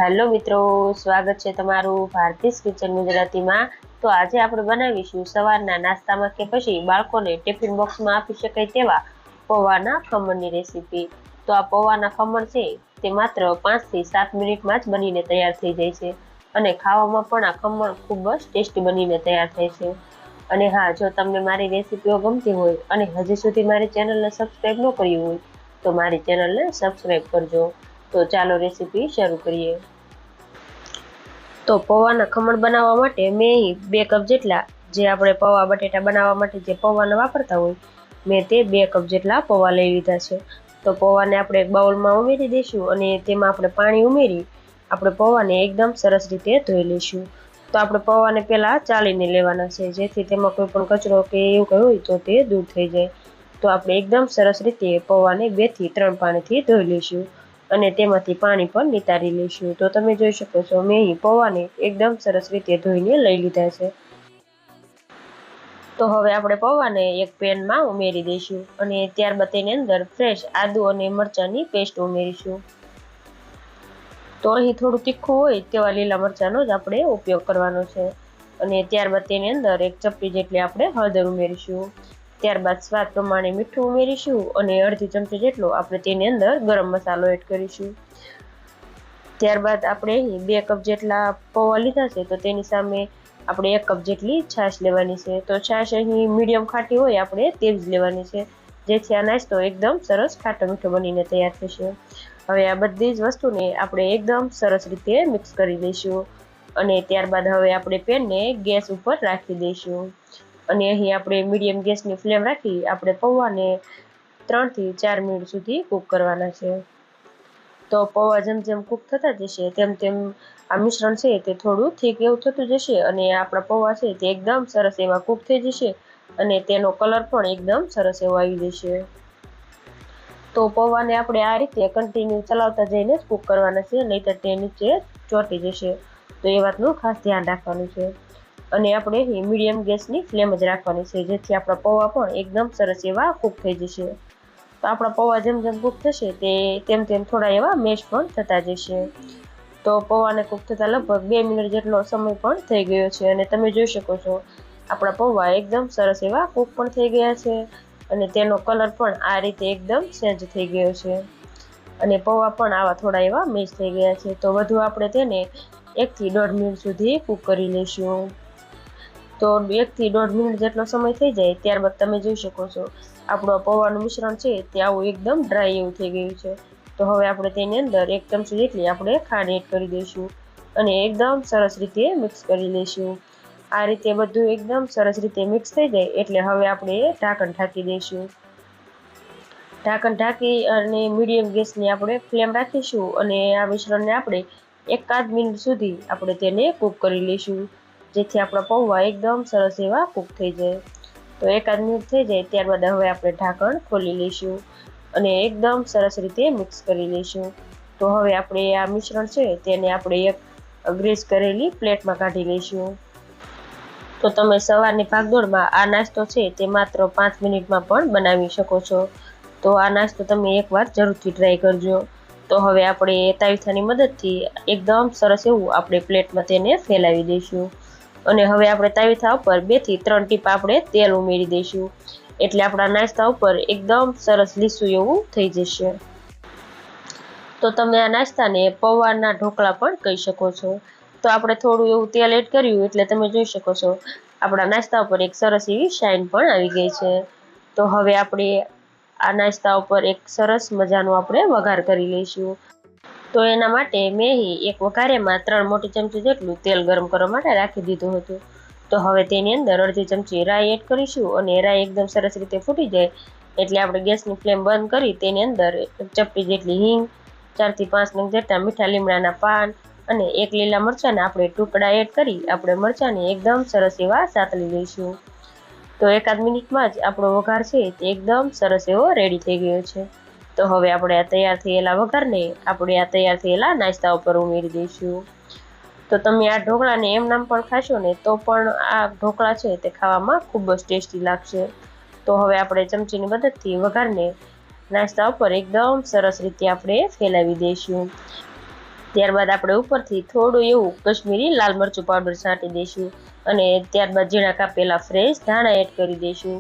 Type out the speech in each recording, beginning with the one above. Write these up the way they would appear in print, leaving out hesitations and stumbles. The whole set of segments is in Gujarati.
हेलो मित्रों, स्वागत है तमारू भारतीय किचन गुजराती में। तो आज આપણે બનાવીશું સવારના નાસ્તામાં કે પછી બાળકોને ટિફિન બોક્સમાં આપી શકાય તેવા પૌવાના ખમણની રેસીપી। તો આ પૌવાના ખમણ છે તે માત્ર 5 થી 7 મિનિટમાં જ બનીને તૈયાર થઈ જાય છે અને ખાવામાં પણ આ ખમણ ખૂબ જ ટેસ્ટી બનીને તૈયાર થાય છે। અને હા, જો તમને મારી રેસીપીઓ ગમતી હોય અને હજી સુધી મારી ચેનલને સબસ્ક્રાઇબ ન કરી હોય તો મારી ચેનલને સબસ્ક્રાઇબ કરજો। तो चालो रेसिपी शुरू करिए। तो पौवाना खमण बनावा माटे मैं 2 कप जेटला जे आपणे पौवा बटेटा बनावा माटे जे पौवाने वापरता होय मैं ते 2 कप जेटला पौवा लई लीधा छे। तो पौवाने आपणे एक बाउलमां उमेरी दईशुं अने तेमां आपणे पाणी उमेरी आपणे पौवाने एकदम सरस रीते धोई लईशुं। तो आपणे पौवाने पहेला चाळीने लेवाना छे जेथी तेमां कोई पण कचरो के एवुं कंई होय तो ते दूर थई जाय। तो आपणे एकदम सरस रीते पौवाने 2 થી 3 पाणीथी धोई लईशुं અને તેમાંથી પાણી પણ નિતારી લઈશું। તો તમે જોઈ શકો છો મેં અહીં પૌવાને એકદમ સરસ રીતે ધોઈને લઈ લીધા છે। તો હવે આપણે પૌવાને એક પેનમાં ઉમેરી દઈશું અને ત્યારબાદ તેની અંદર ફ્રેશ આદુ અને મરચાંની પેસ્ટ ઉમેરીશું। તો અહીં થોડું તીખું હોય તેવા લીલા મરચાંનો જ આપણે ઉપયોગ કરવાનો છે અને ત્યારબાદ તેની અંદર એક ચપટી જેટલી આપણે હળદર ઉમેરીશું। ત્યારબાદ સ્વાદ પ્રમાણે મીઠું ઉમેરીશું અને અડધી ચમચી જેટલો આપણે તેની અંદર ગરમ મસાલો એડ કરીશું। ત્યારબાદ આપણે અહીં 2 કપ જેટલા પૌવા લીધા છે તો તેની સામે આપણે 1 કપ જેટલી છાશ લેવાની છે। તો છાશ અહીં મીડિયમ ખાટી હોય આપણે તેવી જ લેવાની છે જેથી આ નાસ્તો એકદમ સરસ ખાટો મીઠો બનીને તૈયાર થશે। હવે આ બધી જ વસ્તુને આપણે એકદમ સરસ રીતે મિક્સ કરી દઈશું અને ત્યારબાદ હવે આપણે પેનને ગેસ ઉપર રાખી દઈશું અને અહીં આપણે મીડિયમ ગેસની ફ્લેમ રાખી આપણે પૌવાને 3 થી 4 મિનિટ સુધી કૂક કરવાના છે। તો પૌવા જેમ જેમ કૂક થતા જશે તેમ તેમ આ મિશ્રણ છે તે થોડું થીક એવું થતું જશે અને આપણા પૌવા છે તે એકદમ સરસ એવા કૂક થઈ જશે અને તેનો કલર પણ એકદમ સરસ એવો આવી જશે। તો પૌવાને આપણે આ રીતે કન્ટિન્યુ ચલાવતા જઈને જ કૂક કરવાના છે, નહીંતર તે નીચે ચોંટી જશે। તો એ વાતનું ખાસ ધ્યાન રાખવાનું છે અને આપણે મીડિયમ ગેસની ફ્લેમ જ રાખવાની છે જેથી આપણા પૌવા પણ એકદમ સરસ એવા કૂક થઈ જશે। તો આપણા પૌવા જેમ જેમ કૂક થશે તેમ તેમ થોડા એવા મેશ પણ થતા જશે। તો પૌવાને કૂક થતાં લગભગ 2 મિનિટ જેટલો સમય પણ થઈ ગયો છે અને તમે જોઈ શકો છો આપણા પૌવા એકદમ સરસ એવા કૂક પણ થઈ ગયા છે અને તેનો કલર પણ આ રીતે એકદમ ચેન્જ થઈ ગયો છે અને પૌવા પણ આવા થોડા એવા મેશ થઈ ગયા છે। તો વધુ આપણે તેને 1 થી 1.5 મિનિટ સુધી કૂક કરી લઈશું। તો 1 થી 1.5 મિનિટ જેટલો સમય થઈ જાય ત્યારબાદ તમે જોઈ શકો છો આપણું પૌવાનું મિશ્રણ છે તે આવું એકદમ ડ્રાય એવું થઈ ગયું છે। તો હવે આપણે તેની અંદર 1 ચમચી જેટલી આપણે ખાંડ એડ કરી દઈશું અને એકદમ સરસ રીતે મિક્સ કરી લઈશું। આ રીતે બધું એકદમ સરસ રીતે મિક્સ થઈ જાય એટલે હવે આપણે ઢાંકણ ઢાંકી દઈશું। ઢાંકણ ઢાંકી અને મીડિયમ ગેસની આપણે ફ્લેમ રાખીશું અને આ મિશ્રણને આપણે 1 મિનિટ સુધી આપણે તેને કૂક કરી લઈશું જેથી આપણા પૌવા એકદમ સરસ એવા કૂક થઈ જાય। તો 1 મિનિટ થઈ જાય ત્યારબાદ હવે આપણે ઢાંકણ ખોલી લઈશું અને એકદમ સરસ રીતે મિક્સ કરી લઈશું। તો હવે આપણે આ મિશ્રણ છે તેને આપણે એક ગ્રીસ કરેલી પ્લેટમાં કાઢી લઈશું। તો તમે સવારની ભાગદોડમાં આ નાસ્તો છે તે માત્ર 5 મિનિટમાં પણ બનાવી શકો છો। તો આ નાસ્તો તમે એકવાર જરૂરથી ટ્રાય કરજો। તો હવે આપણે તાવીથાની મદદથી એકદમ સરસ એવું આપણે પ્લેટમાં તેને ફેલાવી દઈશું અને હવે આપણે તાવીથા ઉપર 2 થી 3 ટીપા આપણે તેલ ઉમેરી દઈશું એટલે આપણા નાસ્તા ઉપર એકદમ સરસ લીસું એવું થઈ જશે। તો તમે આ નાસ્તાને પૌવાના ઢોકળા પણ કહી શકો છો। તો આપણે થોડું એવું તેલ એડ કર્યું એટલે તમે જોઈ શકો છો આપણા નાસ્તા ઉપર એક સરસ એવી શાઇન પણ આવી ગઈ છે। તો હવે આપણે આ નાસ્તા ઉપર એક સરસ મજાનો આપણે વઘાર કરી લઈશું। તો એના માટે મેં અહીં એક વઘારેમાં 3 મોટી ચમચી જેટલું તેલ ગરમ કરવા માટે રાખી દીધું હતું। તો હવે તેની અંદર અડધી ચમચી રાઈ એડ કરીશું અને રાઈ એકદમ સરસ રીતે ફૂટી જાય એટલે આપણે ગેસની ફ્લેમ બંધ કરી તેની અંદર ચપટી જેટલી હિંગ, 4 થી 5 નંગ જેટલા મીઠા લીમડાના પાન અને 1 લીલા મરચાંના આપણે ટુકડા એડ કરી આપણે મરચાંને એકદમ સરસ એવા સાતળી લઈશું। તો 1 મિનિટમાં જ આપણો વઘાર છે તે એકદમ સરસ એવો રેડી થઈ ગયો છે। તો હવે આપણે આ તૈયાર થયેલા વઘારને આપણે આ તૈયાર થયેલા નાસ્તા ઉપર ઉમેરી દઈશું। તો તમે આ ઢોકળાને એમ નામ પણ ખાશો ને તો પણ આ ઢોકળા છે તે ખાવામાં ખૂબ જ ટેસ્ટી લાગશે। તો હવે આપણે ચમચીની મદદથી વઘારને નાસ્તા ઉપર એકદમ સરસ રીતે આપણે ફેલાવી દઈશું। ત્યારબાદ આપણે ઉપરથી થોડું એવું કશ્મીરી લાલ મરચું પાવડર છાંટી દઈશું અને ત્યારબાદ ઝીણા કાપેલા ફ્રેશ ધાણા એડ કરી દઈશું.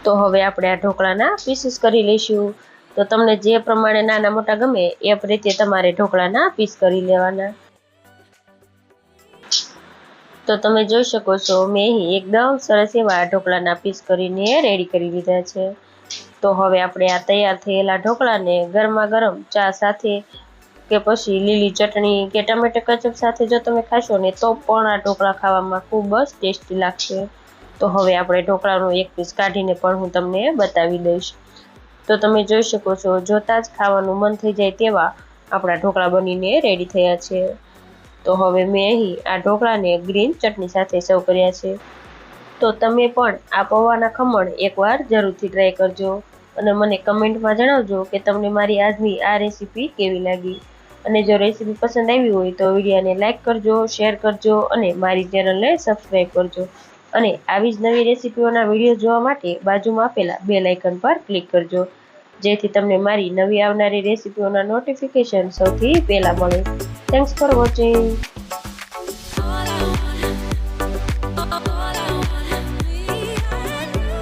તો હવે આપણે આ ઢોકળાના પીસીસ કરી લઈશું. તો તમને જે પ્રમાણે નાના મોટા ગમે એ રીતે તમારે ઢોકળાના પીસ કરી લેવાના. તો તમે જોઈ શકો છો મેં અહીં એકદમ સરસ એવા ઢોકળાના પીસ કરીને રેડી કરી લીધા છે. તો હવે આપણે આ તૈયાર થયેલા ઢોકળાને ગરમા ગરમ ચા સાથે કે પછી લીલી ચટણી કે ટમેટા કેચઅપ સાથે જો તમે ખાશો ને તો પણ આ ઢોકળા ખાવામાં ખૂબ જ ટેસ્ટી લાગશે. તો હવે આપણે ઢોકળાનું એક પીસ કાઢીને પણ હું તમને બતાવી દઈશ. તો તમે જોઈ શકો છો જોતાં જ ખાવાનું મન થઈ જાય તેવા આપણા ઢોકળા બનીને રેડી થયા છે. તો હવે મેં અહીં આ ઢોકળાને ગ્રીન ચટણી સાથે સર્વ કર્યા છે. તો તમે પણ આ પૌંઆના ખમણ એકવાર જરૂરથી ટ્રાય કરજો અને મને કમેન્ટમાં જણાવજો કે તમને મારી આજની આ રેસીપી કેવી લાગી. અને જો રેસીપી પસંદ આવી હોય તો વિડીયોને લાઇક કરજો, શેર કરજો અને મારી ચેનલને સબસ્ક્રાઈબ કરજો. અને આવી જ નવી રેસીપીઓના વિડીયો જોવા માટે બાજુમાં આપેલા બેલ આઇકન પર ક્લિક કરજો, જેથી તમને મારી નવી આવનારી રેસીપીઓના નોટિફિકેશન સૌથી પહેલાં મળે. Thanks for watching.